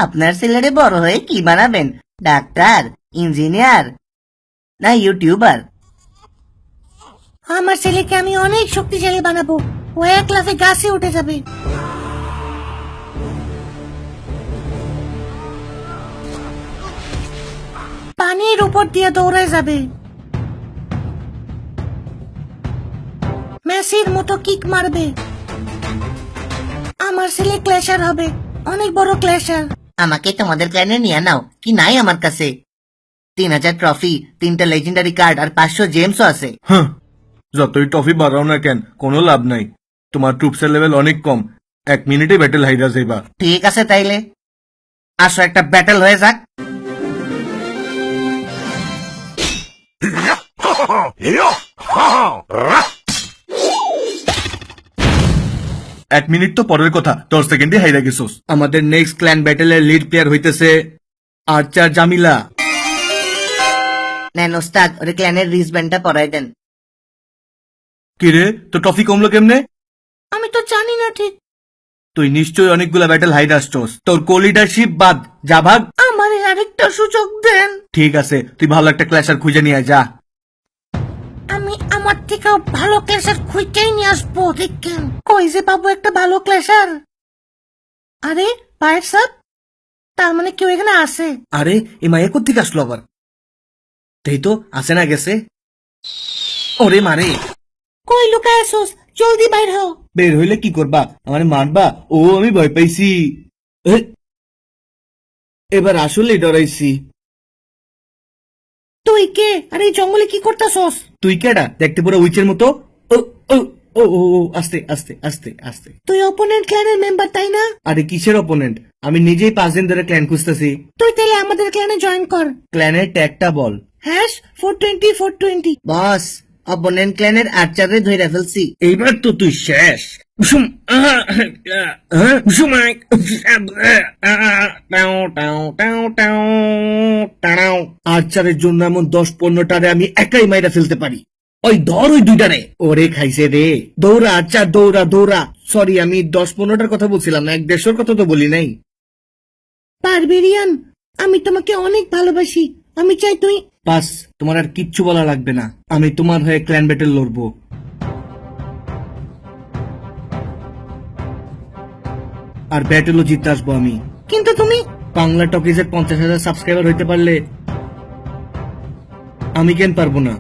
আপনার ছেলেরে বড় হয়ে কি বানাবেন? ডাক্তার, ইঞ্জিনিয়ার না ইউটিউবার? আমার ছেলেকে আমি অনেক শক্তিশালী বানাবো। ও এক লাফে গাছে উঠে যাবে। পানির উপর দিয়ে দৌড়ে যাবে। মেসির মতো কিক মারবে। আমার ছেলে ক্ল্যাশার হবে, অনেক বড় ক্ল্যাশার। আমাকে তোমাদের ক্লানে নিয়ে নাও। কি নাই আমার কাছে? 3000 ট্রফি, 3টা লেজেন্ডারি কার্ড আর 500 জেমসও আছে। হ্যাঁ, যতই ট্রফি বাড়াও না কেন কোনো লাভ নাই। তোমার ট্রুপসের লেভেল অনেক কম। 1 মিনিটে ব্যাটেল হাইরা যাইবা। ঠিক আছে তাইলে আসো একটা ব্যাটেল হয়ে যাক। 1 মিনিট তো পরের কথা, 10 সেকেন্ডে হাইরা গেছোস। আমাদের নেক্সট ক্ল্যান ব্যাটেলের লিড প্লেয়ার হইতেছে আর্চার জামিলা। নেন ওস্তাদ, ওরে ক্ল্যানের রিসব্যান্ডটা পরাই দেন। কিরে, তো ট্রফি কমলো কেমনে? আমি তো জানি না ঠিক। তুই নিশ্চয়ই অনেকগুলা ব্যাটেল হাইরা আসছস। তোর কো লিডারশিপ বাদ, যা ভাগ। আমার আরেকটা সুযোগ দেন। ঠিক আছে, তুই ভালো একটা ক্ল্যাশার খুঁজে নিয়ে আয়, যা। আমি আমার থেকেও ভালো ক্ল্যাশার খুঁজেই নিয়ে আসবো। দেখেন কই যে পাবো একটা ভালো ক্ল্যাশার। আরে পায়ের সাপ, তার মানে কেউ এখানে আছে। আরে এ মায়ে কোথেকে আসলো আবার? তাই তো আসে না গেছে। ওরে মারে, কই লুকায় আসোস? জলদি বাইর হও। বের হইলে কি করবা? আমারে মারবা? ও আমি ভয় পাইছি। এ, এবার আসলে ডরাইছি। তুই কে? আরে এই জঙ্গলে কি করতেছস? তুই কেডা? দেখতে পুরো উইচের মতো। ও ও ও ও ও, আস্তে আস্তে আস্তে আস্তে। তুই অপোনেন্ট ক্ল্যানের মেম্বার তাই না? আরে কিসের অপোনেন্ট? আমি নিজেই 5 দিন ধরে ক্ল্যান খুঁজতেছি। তুই তাহলে আমাদের ক্ল্যানে জয়েন কর। ক্ল্যানের ট্যাগটা বল। হ্যাশ 420 420। বস, অপোনেন্ট ক্ল্যানের আর্চারে ধইরা ফেলছি। এইবার তো তুই শেষ। আর্চারের জন্য এমন 10-15টারে আমি একাই মাইরা ফেলতে পারি। ওই ধর ওই দুইটারে। ওরে খাইছে রে। দৌড়া আর্চার, দৌড়া দৌড়া। সরি, আমি 10-15টার কথা বলছিলাম না, 1-150 কথা তো বলি নাই। বারবেরিয়ান, আমি তোমাকে অনেক ভালোবাসি। আমি চাই তুই। বাস, তোমার আর কিচ্ছু বলা লাগবে না। আমি তোমার হয়ে ক্ল্যান ব্যাটেল লড়বো। আর ব্যাটেলও জিততে আসবো আমি। কিন্তু তুমি। বাংলা টকিজের 50,000 সাবস্ক্রাইবার হইতে পারলে আমি কেন পারবো না?